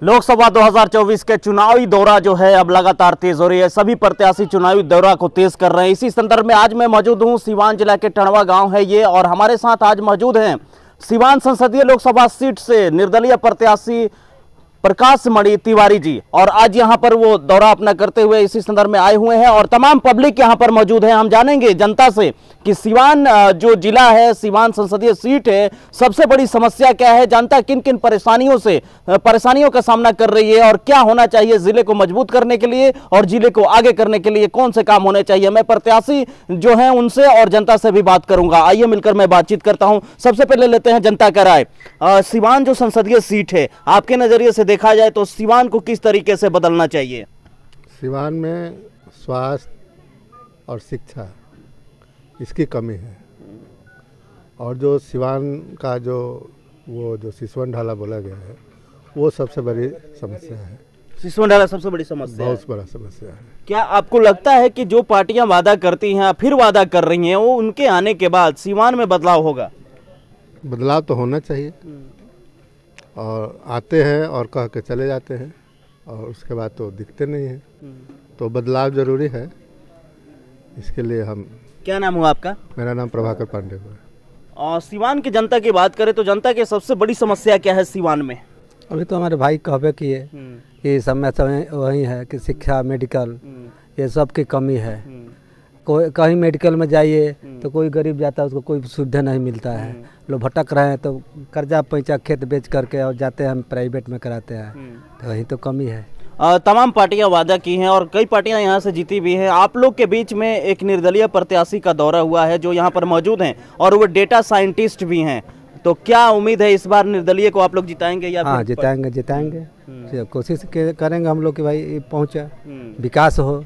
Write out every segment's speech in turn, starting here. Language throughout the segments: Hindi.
लोकसभा 2024 के चुनावी दौरा जो है अब लगातार तेज हो रही है। सभी प्रत्याशी चुनावी दौरा को तेज कर रहे हैं। इसी संदर्भ में आज मैं मौजूद हूं, सीवान जिला के टणवा गांव है ये, और हमारे साथ आज मौजूद हैं सीवान संसदीय लोकसभा सीट से निर्दलीय प्रत्याशी प्रकाश मणि तिवारी जी, और आज यहां पर वो दौरा अपना करते हुए इसी संदर्भ में आए हुए हैं और तमाम पब्लिक यहां पर मौजूद है। हम जानेंगे जनता से कि सीवान जो जिला है, सीवान संसदीय सीट है, सबसे बड़ी समस्या क्या है, जनता किन किन परेशानियों का सामना कर रही है और क्या होना चाहिए जिले को मजबूत करने के लिए और जिले को आगे करने के लिए कौन से काम होने चाहिए। मैं प्रत्याशी जो है उनसे और जनता से भी बात करूंगा। आइए मिलकर मैं बातचीत करता हूं। सबसे पहले लेते हैं जनता का राय। सीवान जो संसदीय सीट है, आपके नजरिए से देखा जाए तो सीवान को किस तरीके से बदलना चाहिए? सीवान में स्वास्थ्य और शिक्षा इसकी कमी है, और जो सीवान का जो सिसवन ढाला बोला गया है वो सबसे बड़ी समस्या है। सिसवन ढाला सबसे बड़ी समस्या है, बहुत बड़ा समस्या है। क्या आपको लगता है कि जो पार्टियां वादा करती हैं फिर वादा कर रही हैं, वो उनके आने के बाद सीवान में बदलाव होगा? बदलाव तो होना चाहिए, और आते हैं और कह के चले जाते हैं और उसके बाद तो दिखते नहीं हैं। तो बदलाव जरूरी है, इसके लिए हम। क्या नाम हुआ आपका? मेरा नाम प्रभाकर पांडे हुआ है। और सीवान की जनता की बात करें तो जनता की सबसे बड़ी समस्या क्या है सीवान में? अभी तो हमारे भाई कहबे किए कि समस्या वही है कि शिक्षा, मेडिकल, ये सब की कमी है। कोई कहीं मेडिकल में जाइए तो कोई गरीब जाता है, उसको कोई सुविधा नहीं मिलता है। लोग भटक रहे हैं तो कर्जा पैसा खेत बेच करके और जाते हैं, हम प्राइवेट में कराते हैं। तो वही तो कमी है। तमाम पार्टियां वादा की हैं और कई पार्टियां यहां से जीती भी हैं। आप लोग के बीच में एक निर्दलीय प्रत्याशी का दौरा हुआ है जो यहां पर मौजूद हैं और वो डेटा साइंटिस्ट भी हैं। तो क्या उम्मीद है इस बार निर्दलीय को आप लोग जिताएंगे या? हाँ, जिताएंगे। कोशिश करेंगे हम लोग कि भाई पहुँचे, विकास हो,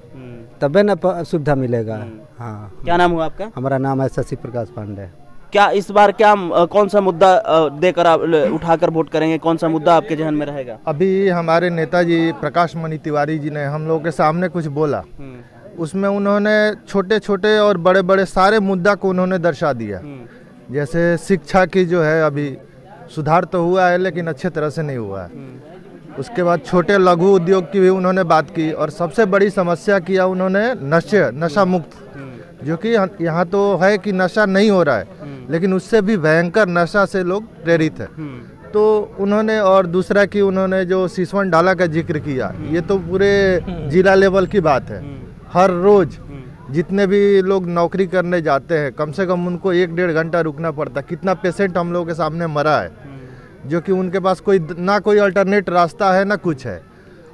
तबे न सुविधा मिलेगा। हाँ। क्या नाम हुआ आपका? हमारा नाम है शशि प्रकाश पांडे। क्या इस बार कौन सा मुद्दा देकर आप उठाकर वोट करेंगे? कौन सा मुद्दा आपके जहन में रहेगा? अभी हमारे नेताजी प्रकाश मणि तिवारी जी ने हम लोगों के सामने कुछ बोला, उसमें उन्होंने छोटे छोटे और बड़े बड़े सारे मुद्दा को उन्होंने दर्शा दिया। जैसे शिक्षा की जो है, अभी सुधार तो हुआ है लेकिन अच्छे तरह से नहीं हुआ है। उसके बाद छोटे लघु उद्योग की भी उन्होंने बात की, और सबसे बड़ी समस्या किया उन्होंने नशा मुक्त, जो कि यहाँ तो है कि नशा नहीं हो रहा है लेकिन उससे भी भयंकर नशा से लोग प्रेरित है। तो उन्होंने, और दूसरा कि उन्होंने जो सिसवन ढाला का जिक्र किया, ये तो पूरे जिला लेवल की बात है। हर रोज जितने भी लोग नौकरी करने जाते हैं, कम से कम उनको 1-1.5 घंटा रुकना पड़ता। कितना पेशेंट हम लोगों के सामने मरा है, जो कि उनके पास कोई अल्टरनेट रास्ता है ना कुछ है।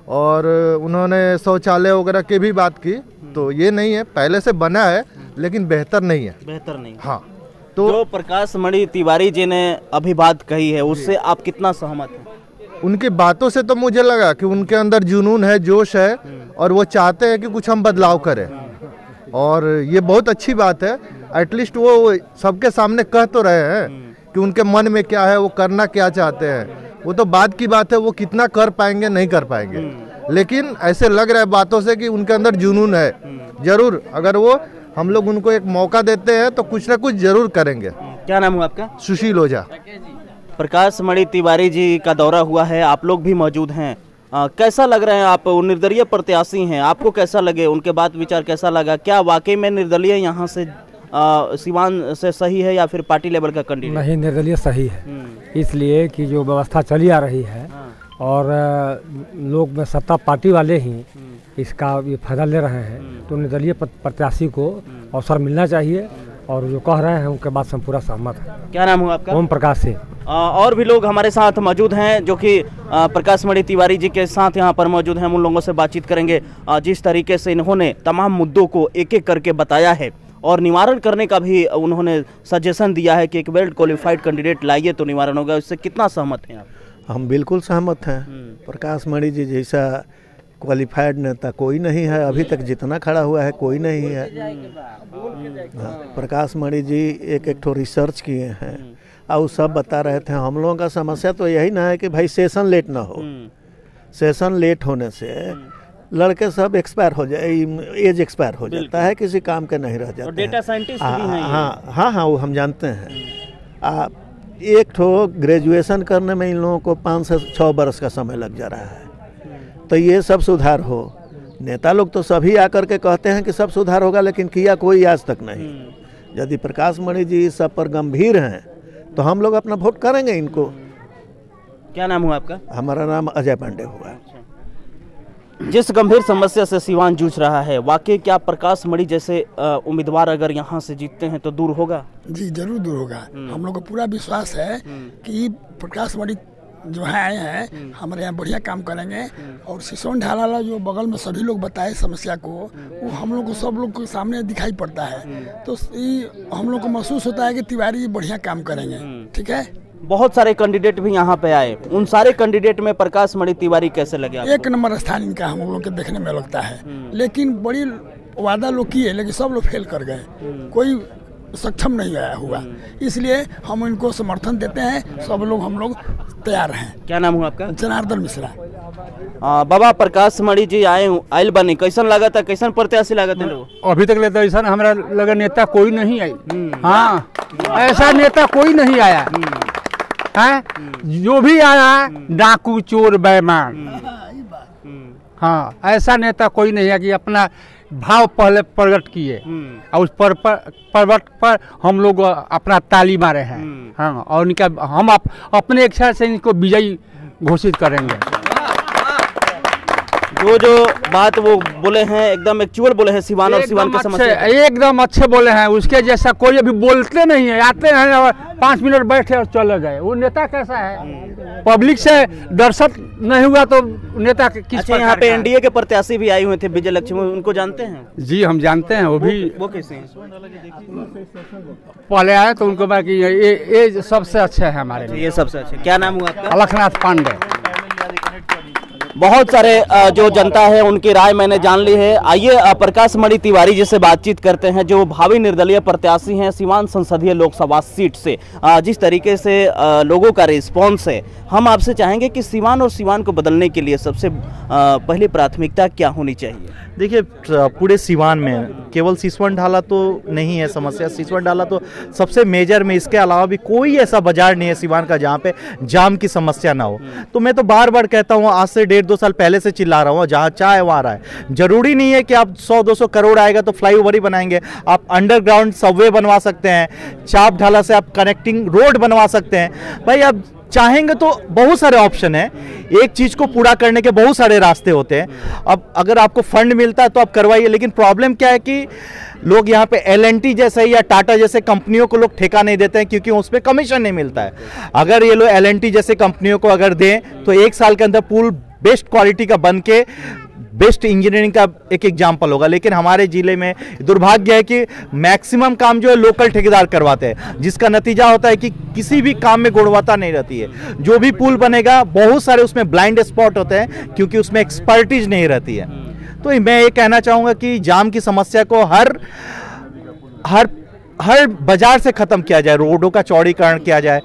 और उन्होंने शौचालय वगैरह की भी बात की, तो ये नहीं है, पहले से बना है लेकिन बेहतर नहीं है। हाँ, तो जो प्रकाश मणि तिवारी जी ने अभी बात कही है उससे आप कितना सहमत हैं? उनकी बातों से तो मुझे लगा कि उनके अंदर जुनून है, जोश है, और वो चाहते हैं कि कुछ हम बदलाव करें, और ये बहुत अच्छी बात है। एटलीस्ट वो सबके सामने कह तो रहे हैं कि उनके मन में क्या है, वो करना क्या चाहते हैं। वो तो बात की बात है, वो कितना कर पाएंगे नहीं कर पाएंगे, लेकिन ऐसे लग रहा है बातों से कि उनके अंदर जुनून है। जरूर, अगर वो हम लोग उनको एक मौका देते हैं तो कुछ ना कुछ जरूर करेंगे। क्या नाम हुआ आपका? सुशील ओझा। प्रकाश मणि तिवारी जी का दौरा हुआ है, आप लोग भी मौजूद हैं। कैसा लग रहा है? आप निर्दलीय प्रत्याशी हैं, आपको कैसा लगे, उनके बात विचार कैसा लगा? क्या वाकई में निर्दलीय यहाँ से सीवान से सही है या फिर पार्टी लेवल का कैंडिडेट? नहीं, निर्दलीय सही है, इसलिए कि जो व्यवस्था चली आ रही है और लोग में सत्ता पार्टी वाले ही इसका ये फायदा ले रहे हैं, तो निर्दलीय प्रत्याशी को अवसर मिलना चाहिए, और जो कह रहे हैं उनके बात से हम पूरा सहमत हैं। क्या नाम हुआ आपका? ओम प्रकाश सिंह। और भी लोग हमारे साथ मौजूद हैं जो कि प्रकाश मणि तिवारी जी के साथ यहाँ पर मौजूद हैं। हम उन लोगों से बातचीत करेंगे। जिस तरीके से इन्होंने तमाम मुद्दों को एक एक करके बताया है और निवारण करने का भी उन्होंने सजेशन दिया है कि एक वेल क्वालिफाइड कैंडिडेट लाइए तो निवारण होगा, इससे कितना सहमत हैं आप? हम बिल्कुल सहमत हैं। प्रकाश मणि जी जैसा क्वालिफाइड नेता कोई नहीं है, अभी तक जितना खड़ा हुआ है कोई नहीं है। प्रकाश मणि जी एक ठो रिसर्च किए हैं और सब बता रहे थे। हम लोगों का समस्या तो यही ना है कि भाई सेशन लेट ना हो। सेशन लेट होने से लड़के सब एक्सपायर हो जाए, एज एक्सपायर हो जाता है, किसी काम के नहीं रह जाते। डेटा साइंटिस्ट भी हैं। हाँ, वो हम जानते हैं। एक ठो ग्रेजुएशन करने में इन लोगों को 5 से 6 बरस का समय लग जा रहा है। तो ये सब सुधार हो। नेता लोग तो सभी आकर के कहते हैं कि सब सुधार होगा, लेकिन किया कोई आज तक नहीं। यदि प्रकाश मणि जी इस सब पर गंभीर हैं तो हम लोग अपना वोट करेंगे इनको। क्या नाम हुआ आपका? हमारा नाम अजय पांडे हुआ। जिस गंभीर समस्या से सिवान जूझ रहा है, वाकई क्या प्रकाश मणि जैसे उम्मीदवार अगर यहाँ से जीतते हैं तो दूर होगा? जी जरूर दूर होगा। हम लोग को पूरा विश्वास है कि प्रकाश मणि जो है आए हैं हमारे यहाँ बढ़िया काम करेंगे। और सिसवन ढाला जो बगल में सभी लोग बताए समस्या को, वो हम लोग को सब लोग के सामने दिखाई पड़ता है। तो हम लोग को महसूस होता है कि तिवारी बढ़िया काम करेंगे। ठीक है, बहुत सारे कैंडिडेट भी यहाँ पे आए, उन सारे कैंडिडेट में प्रकाश मणि तिवारी कैसे लगे आपको? 1 नंबर स्थान इनका हम लोग के देखने में लगता है। लेकिन बड़ी वादा लोग किए, लेकिन सब लोग फेल कर गए, कोई सक्षम नहीं आया हुआ। इसलिए हम इनको समर्थन देते हैं, सब लोग हम लोग तैयार हैं। क्या नाम हुआ आपका? जनार्दन मिश्रा। बाबा प्रकाश मणि जी आयल बनी, कैसन लगा था, कैसन प्रत्याशी लागत है? अभी तक लेता ऐसा हमारा लगा नेता कोई नहीं आई। हाँ, ऐसा नेता कोई नहीं आया है। जो भी आया डाकू चोर बेईमान। हाँ, ऐसा नेता कोई नहीं है कि अपना भाव पहले प्रकट किए और उस प्रकट पर हम लोग अपना ताली मारे हैं। हाँ, और उनका हम अपने इच्छा से इनको विजयी घोषित करेंगे। जो बात वो बोले हैं एकदम एक्चुअल बोले हैं सिवान और सिवान के समस्या एकदम अच्छे बोले हैं। उसके जैसा कोई अभी बोलते नहीं है, आते हैं और 5 मिनट बैठे और चले गए। वो नेता कैसा है? पब्लिक से दर्शक नहीं हुआ तो नेता किस? अच्छा, यहाँ पे एनडीए के प्रत्याशी भी आए हुए थे, विजय लक्ष्मी, उनको जानते हैं? जी हम जानते हैं। वो कैसे हैं? पहले आए तो उनको बाकी ये सबसे अच्छे है हमारे लिए। ये सबसे अच्छे। क्या नाम हुआ आपका? अलखनाथ पांडे। बहुत सारे जो जनता है उनकी राय मैंने जान ली है। आइए प्रकाश मणि तिवारी जी से बातचीत करते हैं, जो भावी निर्दलीय प्रत्याशी हैं सिवान संसदीय लोकसभा सीट से। जिस तरीके से लोगों का रिस्पॉन्स है, हम आपसे चाहेंगे कि सिवान और सिवान को बदलने के लिए सबसे पहली प्राथमिकता क्या होनी चाहिए? देखिए, पूरे सिवान में केवल सिसवन ढाला तो नहीं है समस्या, सिसवन ढाला तो सबसे मेजर में, इसके अलावा भी कोई ऐसा बाजार नहीं है सिवान का जहाँ पे जाम की समस्या ना हो। तो मैं तो बार बार कहता हूँ, आज से 1.5-2 साल पहले से चिल्ला रहा हूँ, जहाँ चाहे वहाँ रहा है। जरूरी नहीं है कि आप 100-200 करोड़ आएगा तो फ्लाईओवर ही बनाएंगे। आप अंडरग्राउंड सबवे बनवा सकते हैं, चाप ढाला से आप कनेक्टिंग रोड बनवा सकते हैं। भाई आप चाहेंगे तो बहुत सारे ऑप्शन है, एक चीज को पूरा करने के बहुत सारे रास्ते होते हैं। अब अगर आपको फंड मिलता है तो आप करवाइए, लेकिन प्रॉब्लम क्या है कि लोग यहाँ पे L&T जैसे या टाटा जैसे कंपनियों को लोग ठेका नहीं देते हैं, क्योंकि उसमें कमीशन नहीं मिलता है। अगर ये लोग L&T जैसे कंपनियों को अगर दें तो 1 साल के अंदर पुल बेस्ट क्वालिटी का बन के बेस्ट इंजीनियरिंग का एक एग्जाम्पल होगा। लेकिन हमारे जिले में दुर्भाग्य है कि मैक्सिमम काम जो है लोकल ठेकेदार करवाते हैं, जिसका नतीजा होता है कि किसी भी काम में गुणवत्ता नहीं रहती है। जो भी पुल बनेगा बहुत सारे उसमें ब्लाइंड स्पॉट होते हैं, क्योंकि उसमें एक्सपर्टीज नहीं रहती है। तो मैं ये कहना चाहूँगा कि जाम की समस्या को हर बाजार से खत्म किया जाए, रोडों का चौड़ीकरण किया जाए।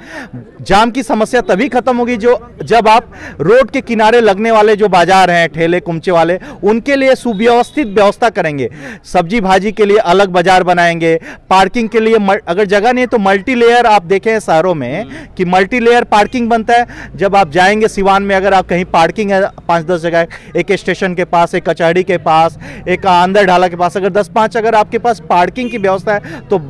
जाम की समस्या तभी खत्म होगी जब आप रोड के किनारे लगने वाले जो बाजार हैं, ठेले कुमचे वाले, उनके लिए सुव्यवस्थित व्यवस्था करेंगे। सब्जी भाजी के लिए अलग बाजार बनाएंगे, पार्किंग के लिए अगर जगह नहीं है तो मल्टी लेयर, आप देखें शहरों में कि मल्टी लेयर पार्किंग बनता है। जब आप जाएंगे सिवान में, अगर आप कहीं पार्किंग है 5-10 जगह, एक स्टेशन के पास, एक कचहरी के पास, एक अंदर ढाला के पास, अगर 10-5 अगर आपके पास पार्किंग की व्यवस्था है तो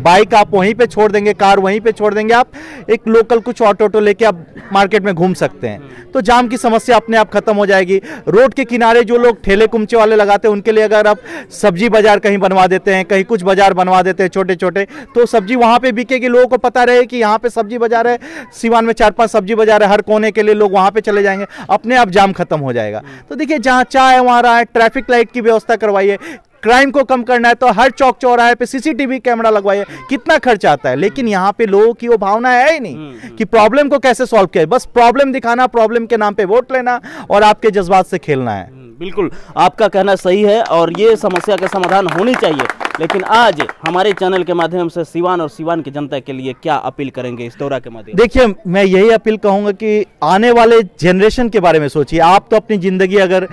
बाइक आप वहीं पे छोड़ देंगे, कार वहीं पे छोड़ देंगे, आप एक लोकल कुछ ऑटो लेके आप मार्केट में घूम सकते हैं। तो जाम की समस्या अपने आप खत्म हो जाएगी। रोड के किनारे जो लोग ठेले कुमचे वाले लगाते हैं, उनके लिए अगर आप सब्जी बाजार कहीं बनवा देते हैं, कहीं कुछ बाजार बनवा देते हैं छोटे छोटे, तो सब्जी वहां पे बिकेगी। लोगों को पता रहे कि यहाँ पे सब्जी बाजार है, सिवान में 4-5 सब्जी बाजार है, हर कोने के लिए लोग वहां पे चले जाएंगे, अपने आप जाम खत्म हो जाएगा। तो देखिए, जहाँ चाहे वहां रहा है, ट्रैफिक लाइट की व्यवस्था करवाइए। क्राइम को कम करना है तो हर चौक चौराहे पे CCTV कैमरा लगवाइए। कितना खर्च आता है, लेकिन यहाँ पे लोगों की वो भावना है ही नहीं कि प्रॉब्लम को कैसे सॉल्व किया, बस प्रॉब्लम दिखाना, प्रॉब्लम के नाम पे वोट लेना और आपके जज्बात से खेलना है। बिल्कुल, आपका कहना सही है और ये समस्या का समाधान होनी चाहिए। लेकिन आज हमारे चैनल के माध्यम से सिवान और सिवान की जनता के लिए क्या अपील करेंगे इस दौरा के माध्यम? देखिए, मैं यही अपील कहूंगा कि आने वाले जनरेशन के बारे में सोचिए। आप तो अपनी जिंदगी अगर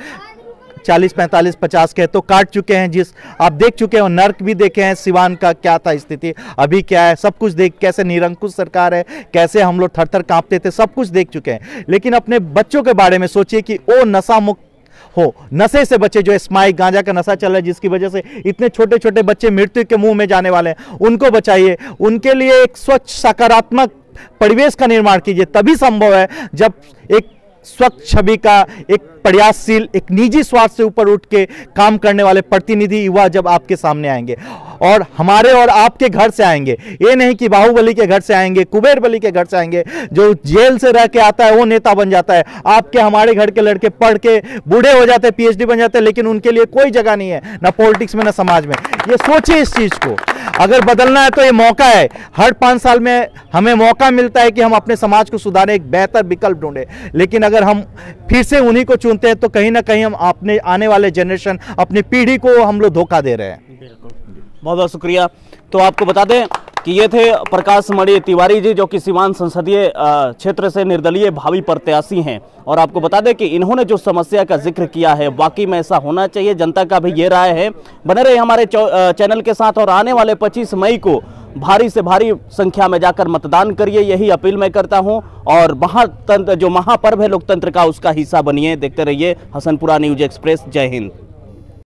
40, 45, 50 के तो काट चुके हैं। जिस आप देख चुके हो, नर्क भी देखे हैं, सिवान का क्या था स्थिति, अभी क्या है, सब कुछ देख, कैसे निरंकुश सरकार है, कैसे हम लोग थर थर कांपते थे, सब कुछ देख चुके हैं। लेकिन अपने बच्चों के बारे में सोचिए कि वो नशा मुक्त हो, नशे से बचे, जो स्माइक गांजा का नशा चल रहा है जिसकी वजह से इतने छोटे छोटे बच्चे मृत्यु के मुंह में जाने वाले हैं, उनको बचाइए। उनके लिए एक स्वच्छ सकारात्मक परिवेश का निर्माण कीजिए। तभी संभव है जब एक स्वच्छ छवि का एक प्रयासशील, एक निजी स्वार्थ से ऊपर उठ के काम करने वाले प्रतिनिधि युवा जब आपके सामने आएंगे और हमारे और आपके घर से आएंगे। ये नहीं कि बाहुबली के घर से आएंगे, कुबेर बली के घर से आएंगे, जो जेल से रह के आता है वो नेता बन जाता है। आपके हमारे घर के लड़के पढ़ के बूढ़े हो जाते हैं, पीएचडी बन जाते हैं, लेकिन उनके लिए कोई जगह नहीं है, ना पॉलिटिक्स में ना समाज में। ये सोचिए इस चीज को। अगर बदलना है तो ये मौका है। हर 5 साल में हमें मौका मिलता है कि हम अपने समाज को सुधारें, एक बेहतर विकल्प ढूंढें। लेकिन अगर हम फिर से उन्हीं को चुनते हैं तो कहीं ना कहीं हम अपने आने वाले जनरेशन, अपनी पीढ़ी को हम लोग धोखा दे रहे हैं। बहुत बहुत शुक्रिया। तो आपको बता दें कि ये थे प्रकाश मणि तिवारी जी, जो कि सिवान संसदीय क्षेत्र से निर्दलीय भावी प्रत्याशी हैं। और आपको बता दें कि इन्होंने जो समस्या का जिक्र किया है, वाकई में ऐसा होना चाहिए। जनता का भी ये राय है। बने रहे हमारे चैनल के साथ और आने वाले 25 मई को भारी से भारी संख्या में जाकर मतदान करिए, यही अपील मैं करता हूं। और महातंत्र जो महापर्व है लोकतंत्र का, उसका हिस्सा बनिए। देखते रहिए हसनपुरा न्यूज एक्सप्रेस। जय हिंद।